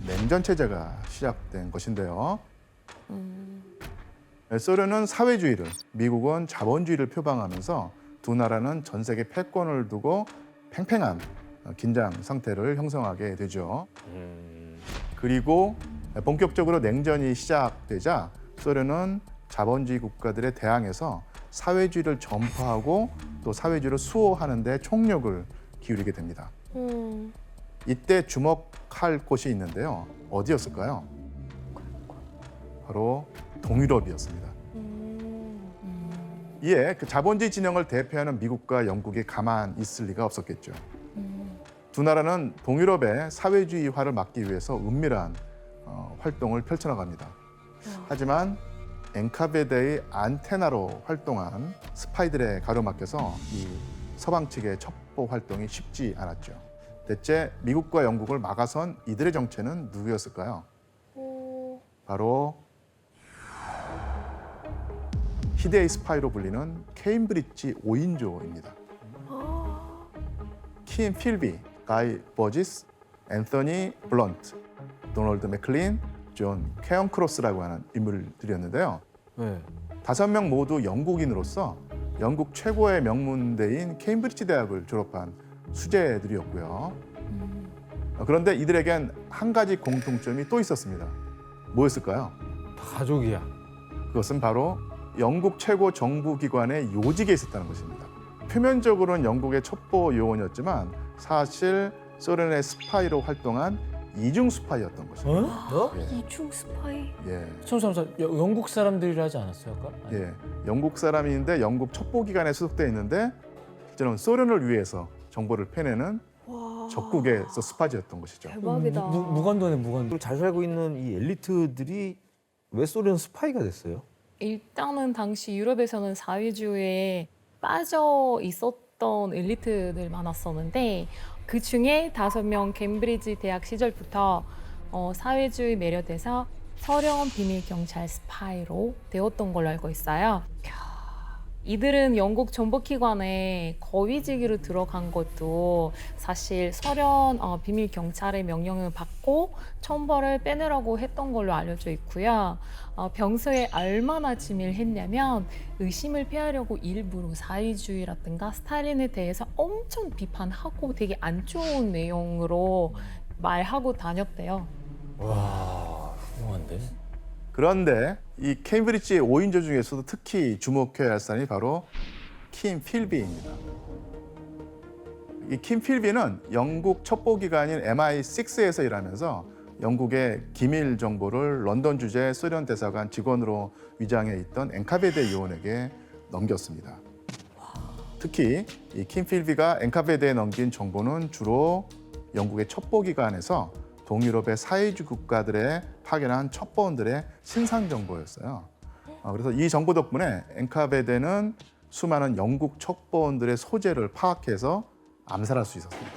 냉전 체제가 시작된 것인데요. 소련은 사회주의를, 미국은 자본주의를 표방하면서 두 나라는 전 세계 패권을 두고 팽팽한 긴장 상태를 형성하게 되죠. 그리고 본격적으로 냉전이 시작되자 소련은 자본주의 국가들에 대항해서 사회주의를 전파하고 또 사회주의를 수호하는 데 총력을 기울이게 됩니다. 이때 주목할 곳이 있는데요. 어디였을까요? 바로 동유럽이었습니다. 이에 그 자본주의 진영을 대표하는 미국과 영국이 가만 있을 리가 없었겠죠. 두 나라는 동유럽의 사회주의화를 막기 위해서 은밀한 활동을 펼쳐나갑니다. 하지만 엔카베데의 안테나로 활동한 스파이들의 가로막혀서 이 서방 측의 첩보 활동이 쉽지 않았죠. 대체 미국과 영국을 막아선 이들의 정체는 누구였을까요? 바로 희대의 스파이로 불리는 케임브리지 5인조입니다. 킴 필비, 가이 버지스, 앤서니 블런트, 도널드 맥클린, 존 케언크로스라고 하는 인물들이었는데요. 네. 5명 모두 영국인으로서 영국 최고의 명문대인 케임브리지 대학을 졸업한 수재들이었고요. 그런데 이들에겐 한 가지 공통점이 또 있었습니다. 뭐였을까요? 다 가족이야. 그것은 바로 영국 최고 정부기관의 요직에 있었다는 것입니다. 표면적으로는 영국의 첩보 요원이었지만 사실 소련의 스파이로 활동한 이중 스파이였던 것입니다. 이중 스파이? 예, 잠시만, 영국 사람들이라 하지 않았어요, 아까? 아니. 예, 영국 사람인데 영국 첩보기관에 소속돼 있는데 실제로는 소련을 위해서 정보를 빼내는 와. 적국에서 스파이였던 것이죠. 대박이다. 무관도네, 무관도. 잘 살고 있는 이 엘리트들이 왜 소련 스파이가 됐어요? 일단은 당시 유럽에서는 사회주의에 빠져 있었던 엘리트들 많았었는데 그 중에 5명 캠브리지 대학 시절부터 사회주의 매료돼서 소련 비밀 경찰 스파이로 되었던 걸로 알고 있어요. 이들은 영국 정보기관에 거위직으로 들어간 것도 사실 소련 비밀 경찰의 명령을 받고 첩보를 빼내라고 했던 걸로 알려져 있고요. 평소에 얼마나 치밀했냐면 의심을 피하려고 일부러 사회주의라든가 스탈린에 대해서 엄청 비판하고 되게 안 좋은 내용으로 말하고 다녔대요. 와, 훌륭한데? 그런데 이 케임브리지의 5인조 중에서도 특히 주목해야 할 사람이 바로 킴 필비입니다. 이 킴 필비는 영국 첩보기관인 MI6에서 일하면서 영국의 기밀 정보를 런던 주재 소련 대사관 직원으로 위장해 있던 엔카베데 요원에게 넘겼습니다. 특히 이 킴 필비가 엔카베데에 넘긴 정보는 주로 영국의 첩보기관에서 동유럽의 사회주의 국가들에 파견한 첩보원들의 신상 정보였어요. 그래서 이 정보 덕분에 엔카베데는 수많은 영국 첩보원들의 소재를 파악해서 암살할 수 있었습니다.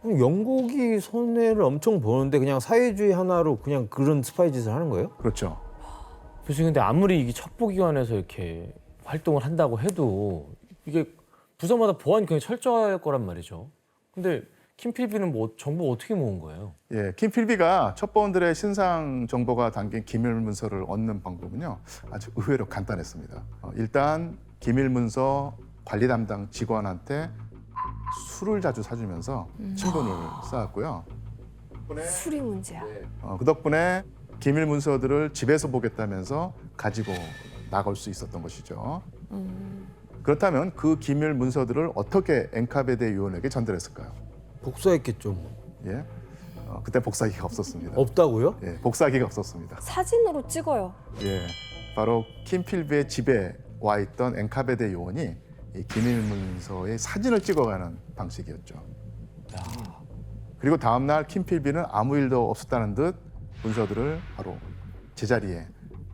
그럼 영국이 손해를 엄청 보는데 그냥 사회주의 하나로 그냥 그런 스파이 짓을 하는 거예요? 그렇죠. 교수님, 근데 아무리 이게 첩보기관에서 이렇게 활동을 한다고 해도 이게 부서마다 보안이 굉장히 철저할 거란 말이죠. 근데 킴필비는 뭐 정보 어떻게 모은 거예요? 예, 킴 필비가 첩보원들의 신상 정보가 담긴 기밀 문서를 얻는 방법은요 아주 의외로 간단했습니다. 일단 기밀 문서 관리 담당 직원한테 술을 자주 사주면서 친분을 쌓았고요. 술이 문제야. 그 덕분에 기밀 문서들을 집에서 보겠다면서 가지고 나갈 수 있었던 것이죠. 그렇다면 그 기밀 문서들을 어떻게 엔카베데 요원에게 전달했을까요? 복사했겠죠. 뭐. 예, 그때 복사기가 없었습니다. 없다고요? 예, 복사기가 없었습니다. 사진으로 찍어요. 예, 바로 킴 필비의 집에 와 있던 엔카베데 요원이 이 기밀 문서에 사진을 찍어가는 방식이었죠. 그리고 다음 날 킴 필비는 아무 일도 없었다는 듯 문서들을 바로 제자리에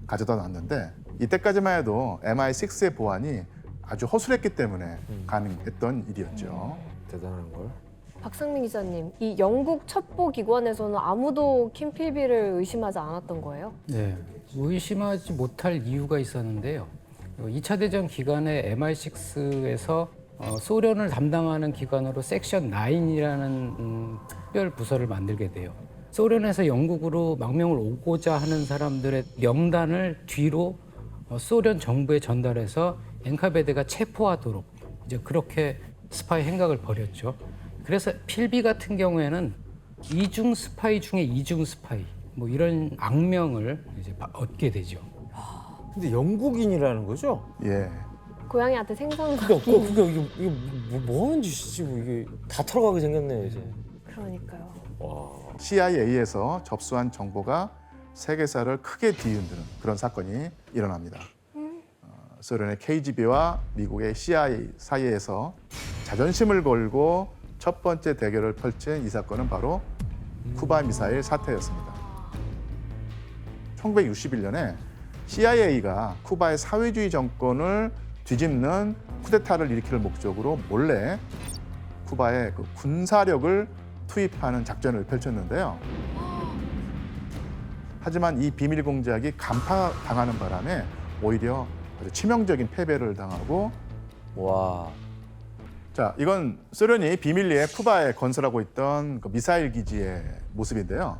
가져다 놨는데 이때까지만 해도 MI6의 보안이 아주 허술했기 때문에 가능했던 일이었죠. 대단한 걸. 박상민 기자님, 이 영국 첩보기관에서는 아무도 킴 필비를 의심하지 않았던 거예요? 네, 의심하지 못할 이유가 있었는데요. 2차 대전 기간에 MI6에서 소련을 담당하는 기관으로 섹션 9이라는 특별 부서를 만들게 돼요. 소련에서 영국으로 망명을 오고자 하는 사람들의 명단을 뒤로 소련 정부에 전달해서 엔카베드가 체포하도록 이제 그렇게 스파이 행각을 벌였죠. 그래서 필비 같은 경우에는 이중 스파이 중에 이중 스파이 뭐 이런 악명을 이제 얻게 되죠. 근데 영국인이라는 거죠? 예. 고양이한테 생선 그게 없고 그게 이게 뭐 하는 짓이지 뭐 이게 다 털어가게 생겼네요 이제. 그러니까요. CIA에서 접수한 정보가 세계사를 크게 뒤흔드는 그런 사건이 일어납니다. 소련의 KGB와 미국의 CIA 사이에서 자존심을 걸고 첫 번째 대결을 펼친 이 사건은 바로 쿠바 미사일 사태였습니다. 1961년에 CIA가 쿠바의 사회주의 정권을 뒤집는 쿠데타를 일으킬 목적으로 몰래 쿠바에 그 군사력을 투입하는 작전을 펼쳤는데요. 하지만 이 비밀 공작이 간파당하는 바람에 오히려 아주 치명적인 패배를 당하고 와. 자, 이건 소련이 비밀리에 쿠바에 건설하고 있던 그 미사일 기지의 모습인데요.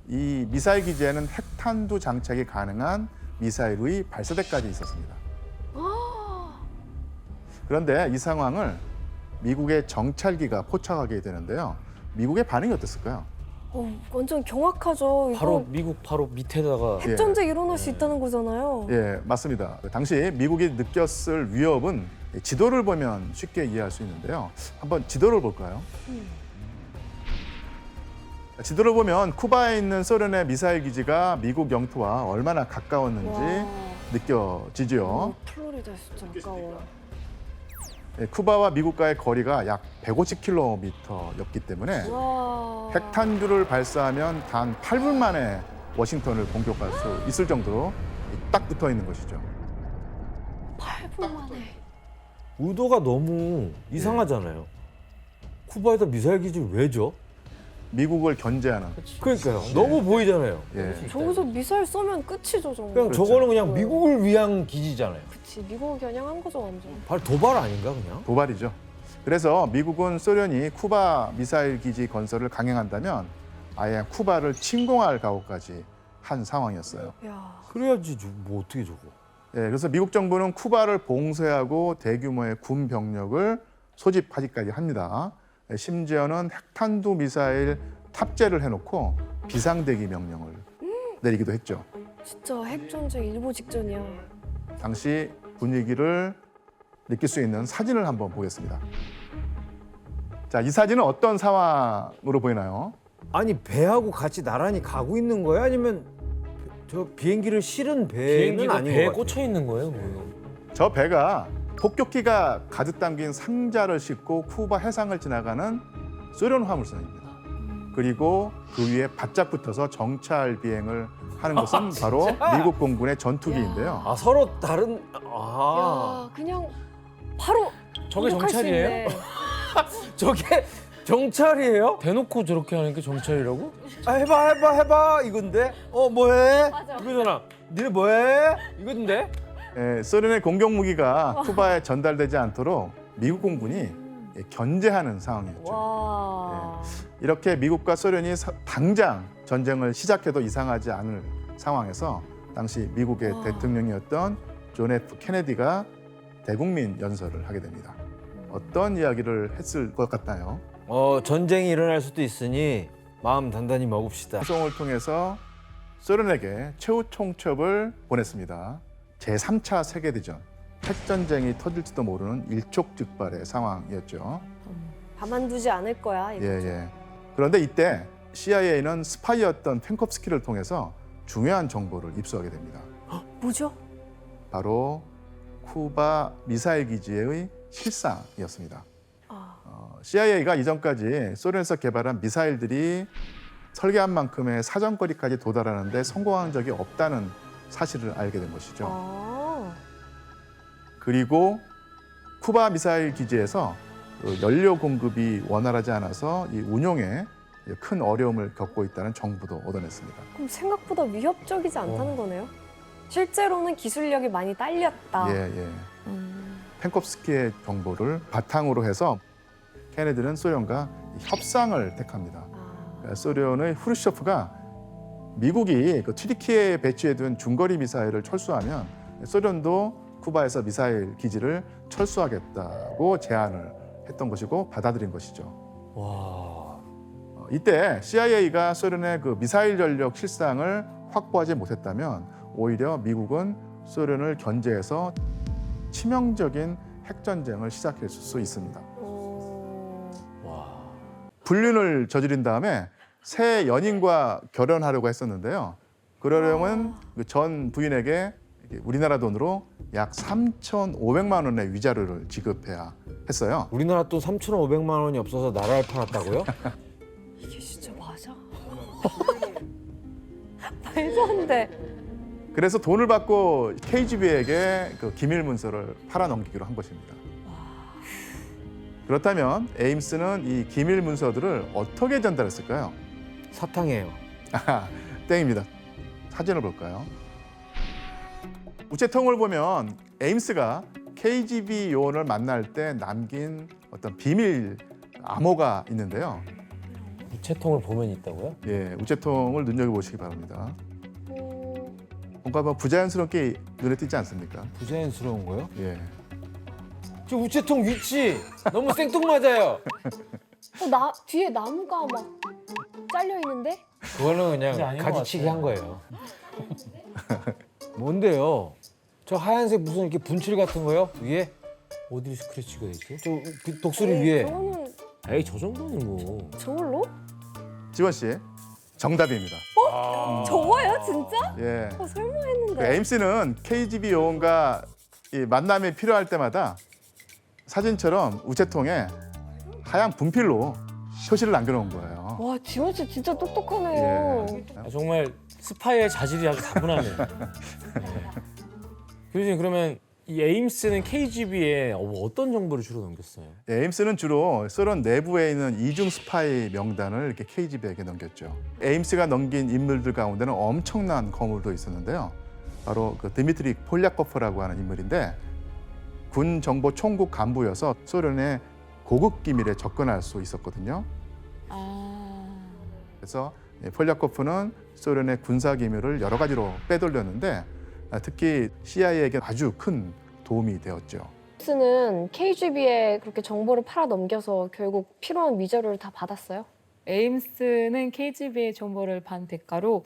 이 미사일 기지에는 핵탄두 장착이 가능한 미사일의 발사대까지 있었습니다. 그런데 이 상황을 미국의 정찰기가 포착하게 되는데요. 미국의 반응이 어땠을까요? 완전 경악하죠. 이거 바로 미국 바로 밑에다가 핵전쟁 일어날 수 있다는 거잖아요. 예, 맞습니다. 당시 미국이 느꼈을 위협은 지도를 보면 쉽게 이해할 수 있는데요. 한번 지도를 볼까요? 지도를 보면 쿠바에 있는 소련의 미사일 기지가 미국 영토와 얼마나 가까웠는지 와. 느껴지죠. 플로리다 진짜 아까워. 예, 쿠바와 미국과의 거리가 약 150km였기 때문에 와. 핵탄두를 발사하면 단 8분 만에 워싱턴을 공격할 수 있을 정도로 딱 붙어 있는 것이죠. 8분 만에. 의도가 너무 이상하잖아요. 쿠바에다 미사일 기지를 왜 줘? 미국을 견제하는. 그러니까요. 너무 보이잖아요. 예. 저기서 미사일 쏘면 끝이죠, 정말. 그냥 그렇죠. 저거는 그냥 미국을 위한 기지잖아요. 그치, 미국을 겨냥한 거죠, 완전. 바로 도발 아닌가 그냥? 도발이죠. 그래서 미국은 소련이 쿠바 미사일 기지 건설을 강행한다면 아예 쿠바를 침공할 각오까지 한 상황이었어요. 야. 그래야지 뭐 어떻게 저거? 예, 그래서 미국 정부는 쿠바를 봉쇄하고 대규모의 군 병력을 소집하기까지 합니다. 예, 심지어는 핵탄두 미사일 탑재를 해놓고 비상대기 명령을 내리기도 했죠. 진짜 핵전쟁 일보 직전이야. 당시 분위기를 느낄 수 있는 사진을 한번 보겠습니다. 자, 이 사진은 어떤 상황으로 보이나요? 아니 배하고 같이 나란히 가고 있는 거야? 아니면 저 비행기를 실은 배는 비행기가 아닌 배에 것 같아요. 꽂혀 있는 거예요, 뭐. 저 배가 폭격기가 가득 담긴 상자를 싣고 쿠바 해상을 지나가는 소련 화물선입니다. 그리고 그 위에 바짝 붙어서 정찰 비행을 하는 것은 바로 미국 공군의 전투기인데요. 아 서로 다른 아 야, 그냥 바로 저게 공격할 수 정찰이에요? 있네. 저게 정찰이에요? 대놓고 저렇게 하는 게 정찰이라고? 아, 해봐 이건데? 뭐해? 맞아. 이거잖아. 니네 뭐해? 이건데? 예, 소련의 공격 무기가 쿠바에 전달되지 않도록 미국 공군이 견제하는 상황이었죠. 와. 이렇게 미국과 소련이 당장 전쟁을 시작해도 이상하지 않을 상황에서 당시 미국의 대통령이었던 존 F 케네디가 대국민 연설을 하게 됩니다. 어떤 이야기를 했을 것 같나요? 전쟁이 일어날 수도 있으니 마음 단단히 먹읍시다. 구성을 통해서 소련에게 최후 총첩을 보냈습니다. 제3차 세계대전, 핵전쟁이 터질지도 모르는 일촉즉발의 상황이었죠. 가만두지 않을 거야, 이거. 예. 그런데 이때 CIA는 스파이였던 펜콥스키를 통해서 중요한 정보를 입수하게 됩니다. 뭐죠? 바로 쿠바 미사일 기지의 실상이었습니다. CIA가 이전까지 소련에서 개발한 미사일들이 설계한 만큼의 사정거리까지 도달하는데 성공한 적이 없다는 사실을 알게 된 것이죠. 그리고 쿠바 미사일 기지에서 연료 공급이 원활하지 않아서 이 운용에 큰 어려움을 겪고 있다는 정보도 얻어냈습니다. 그럼 생각보다 위협적이지 않다는 거네요? 실제로는 기술력이 많이 딸렸다. 예. 펜콥스키의 정보를 바탕으로 해서 케네디는 소련과 협상을 택합니다. 소련의 후르쇼프가 미국이 그 튀르키예에 배치해둔 중거리 미사일을 철수하면 소련도 쿠바에서 미사일 기지를 철수하겠다고 제안을 했던 것이고 받아들인 것이죠. 와. 이때 CIA가 소련의 그 미사일 전력 실상을 확보하지 못했다면 오히려 미국은 소련을 견제해서 치명적인 핵전쟁을 시작했을 수 있습니다. 와. 불륜을 저지른 다음에 새 연인과 결혼하려고 했었는데요. 그러려면 그 전 부인에게 우리나라 돈으로 약 3,500만 원의 위자료를 지급해야 했어요. 우리나라 돈 3,500만 원이 없어서 나라를 팔았다고요? 이게 진짜 맞아? 말도 안 돼. 그래서 돈을 받고 KGB에게 그 기밀 문서를 팔아넘기기로 한 것입니다. 그렇다면 에임스는 이 기밀 문서들을 어떻게 전달했을까요? 사탕이에요. 아하, 땡입니다. 사진을 볼까요? 우체통을 보면 에임스가 KGB 요원을 만날 때 남긴 어떤 비밀 암호가 있는데요. 우체통을 보면 있다고요? 예, 우체통을 눈여겨보시기 바랍니다. 뭔가 뭐 부자연스럽게 눈에 띄지 않습니까? 부자연스러운 거요? 예. 저 우체통 위치 너무 생뚱맞아요. 나 뒤에 나무가 막 잘려 있는데? 그거는 그게 그냥 아닌 것 가지치기 같아요. 한 거예요. 뭔데요? 저 하얀색 무슨 이렇게 분칠 같은 거요? 위에? 어디 스크래치가 있지? 저 독수리 위에. 저거는 에이, 저 정도는 뭐. 저걸로? 지원 씨, 정답입니다. 저거예요, 진짜? 예. 설마 그 했는데. 에임스는 KGB 요원과 이 만남이 필요할 때마다 사진처럼 우체통에 하얀 분필로 표시를 남겨놓은 거예요. 와, 지원 씨 진짜 똑똑하네요. 예. 아, 정말 스파이의 자질이 아주 다분하네. 교수님, 그러면 이 에임스는 KGB에 어떤 정보를 주로 넘겼어요? 에임스는 주로 소련 내부에 있는 이중 스파이 명단을 이렇게 KGB에게 넘겼죠. 에임스가 넘긴 인물들 가운데는 엄청난 거물도 있었는데요. 바로 그 드미트리 폴리아코프라고 하는 인물인데 군 정보 총국 간부여서 소련의 고급 기밀에 접근할 수 있었거든요. 그래서 폴리아코프는 소련의 군사 기밀을 여러 가지로 빼돌렸는데 특히 CIA에게 아주 큰 도움이 되었죠. 에임스는 KGB에 그렇게 정보를 팔아 넘겨서 결국 필요한 위자료를 다 받았어요? 에임스는 KGB의 정보를 반 대가로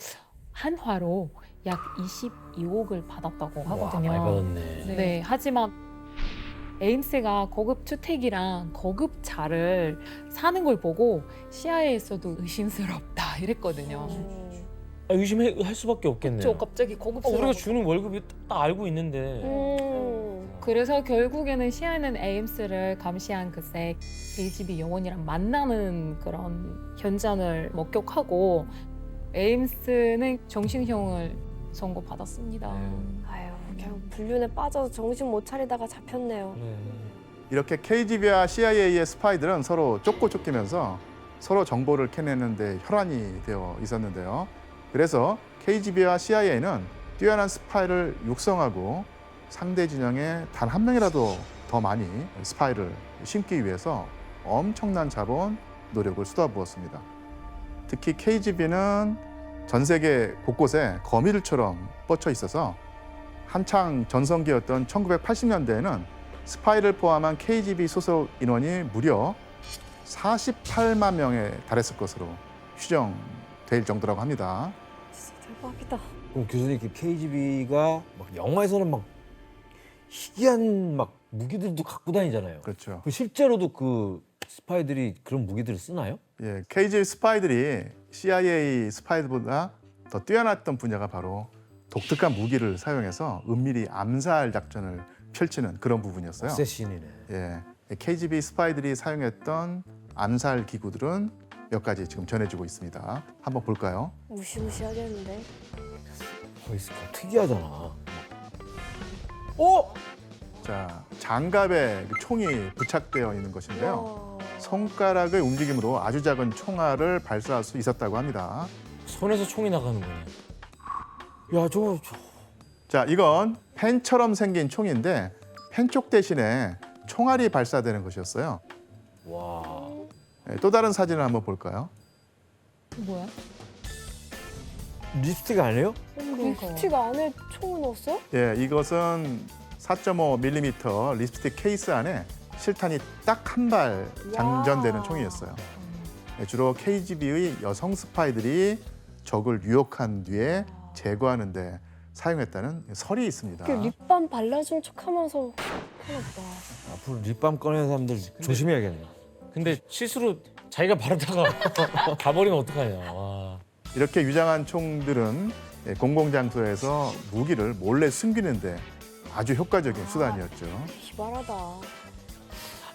한화로 약 22억을 받았다고 하거든요. 와, 많이 받았네. 네, 하지만 에임스가 고급 주택이랑 고급 차를 사는 걸 보고 CIA에서도 의심스럽다 이랬거든요. 아, 의심할 수밖에 없겠네요. 저 갑자기 고급스러워. 우리가 주는 월급이 딱 알고 있는데. 그래서 결국에는 CIA는 에임스를 감시한 그새 KGB 요원이랑 만나는 그런 현장을 목격하고 에임스는 정신형을 선고받았습니다. 아유, 결국 불륜에 빠져서 정신 못 차리다가 잡혔네요. 이렇게 KGB와 CIA의 스파이들은 서로 쫓고 쫓기면서 서로 정보를 캐내는 데 혈안이 되어 있었는데요. 그래서 KGB와 CIA는 뛰어난 스파이를 육성하고 상대 진영에 단 한 명이라도 더 많이 스파이를 심기 위해서 엄청난 자본, 노력을 쏟아부었습니다. 특히 KGB는 전 세계 곳곳에 거미줄처럼 뻗쳐 있어서 한창 전성기였던 1980년대에는 스파이를 포함한 KGB 소속 인원이 무려 48만 명에 달했을 것으로 추정될 정도라고 합니다. 진짜 대박이다. 그럼 교수님 그 KGB가 막 영화에서는 막 희귀한 막 무기들도 갖고 다니잖아요. 그렇죠. 그 실제로도 그 스파이들이 그런 무기들을 쓰나요? 예, KGB 스파이들이 CIA 스파이들보다 더 뛰어났던 분야가 바로 독특한 무기를 사용해서 은밀히 암살 작전을 펼치는 그런 부분이었어요. 어쌔신이네. 예, KGB 스파이들이 사용했던 암살 기구들은 몇 가지 지금 전해지고 있습니다. 한번 볼까요? 무시무시하겠는데. 특이하잖아. 자, 장갑에 그 총이 부착되어 있는 것인데요. 와. 손가락의 움직임으로 아주 작은 총알을 발사할 수 있었다고 합니다. 손에서 총이 나가는 거네. 야, 저거 자, 이건 펜처럼 생긴 총인데 펜쪽 대신에 총알이 발사되는 것이었어요. 와. 네, 또 다른 사진을 한번 볼까요? 뭐야? 립스틱 아니에요? 립스틱 안에 총을 넣었어? 예, 이것은 4.5mm 립스틱 케이스 안에 실탄이 딱 한 발 장전되는 와. 총이었어요. 예, 주로 KGB의 여성 스파이들이 적을 유혹한 뒤에 제거하는 데 사용했다는 설이 있습니다. 그 립밤 발라준 척하면서 하나 보다. 앞으로 립밤 꺼내는 사람들 조심해야겠네요. 근데 실수로 자기가 바르다가 가버리면 어떡하냐. 와. 이렇게 유장한 총들은 예, 공공장소에서 무기를 몰래 숨기는데 아주 효과적인 수단이었죠. 기발하다.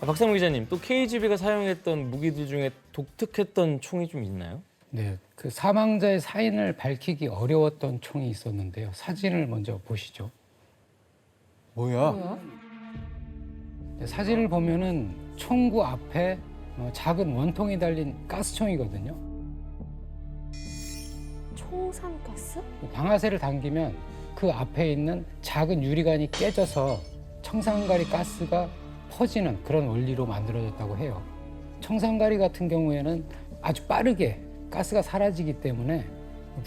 박상무 기자님, 또 KGB가 사용했던 무기들 중에 독특했던 총이 좀 있나요? 네, 그 사망자의 사인을 밝히기 어려웠던 총이 있었는데요. 사진을 먼저 보시죠. 뭐야? 네, 사진을 보면은 총구 앞에 작은 원통이 달린 가스총이거든요. 총산가스? 방아쇠를 당기면 그 앞에 있는 작은 유리관이 깨져서 청산가리 가스가 퍼지는 그런 원리로 만들어졌다고 해요. 청산가리 같은 경우에는 아주 빠르게 가스가 사라지기 때문에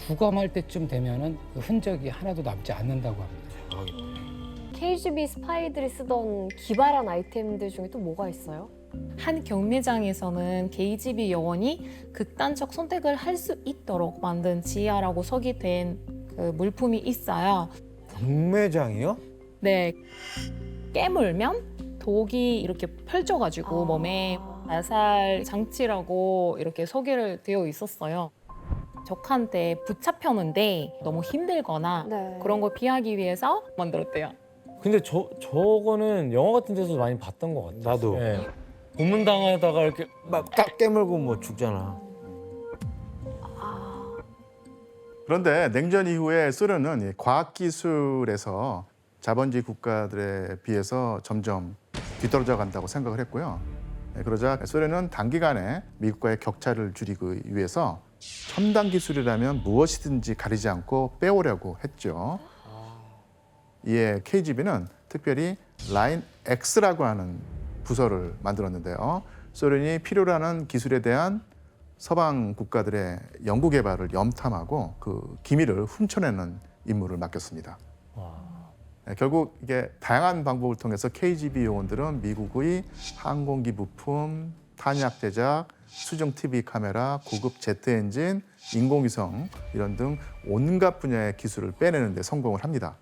부검할 때쯤 되면은 그 흔적이 하나도 남지 않는다고 합니다. KGB 스파이들이 쓰던 기발한 아이템들 중에 또 뭐가 있어요? 한 경매장에서는 KGB 요원이 극단적 선택을 할 수 있도록 만든 지하라고 서기된 그 물품이 있어요. 경매장이요? 네, 깨물면 독이 이렇게 펼쳐가지고 몸에 자살 장치라고 이렇게 소개를 되어 있었어요. 적한테 붙잡혔는데 너무 힘들거나 네. 그런 걸 피하기 위해서 만들었대요. 근데 저거는 영화 같은 데서 많이 봤던 것 같아요. 나도. 예. 고문당하다가 이렇게 막 딱 깨물고 뭐 죽잖아. 그런데 냉전 이후에 소련은 이 과학기술에서 자본주의 국가들에 비해서 점점 뒤떨어져 간다고 생각을 했고요. 그러자 소련은 단기간에 미국과의 격차를 줄이기 위해서 첨단 기술이라면 무엇이든지 가리지 않고 빼오려고 했죠. 이에 KGB는 특별히 라인 X라고 하는 부서를 만들었는데요. 소련이 필요로 하는 기술에 대한 서방 국가들의 연구 개발을 염탐하고 그 기밀을 훔쳐내는 임무를 맡겼습니다. 결국 이게 다양한 방법을 통해서 KGB 요원들은 미국의 항공기 부품, 탄약 제작, 수중 TV 카메라, 고급 제트 엔진, 인공위성 이런 등 온갖 분야의 기술을 빼내는 데 성공을 합니다.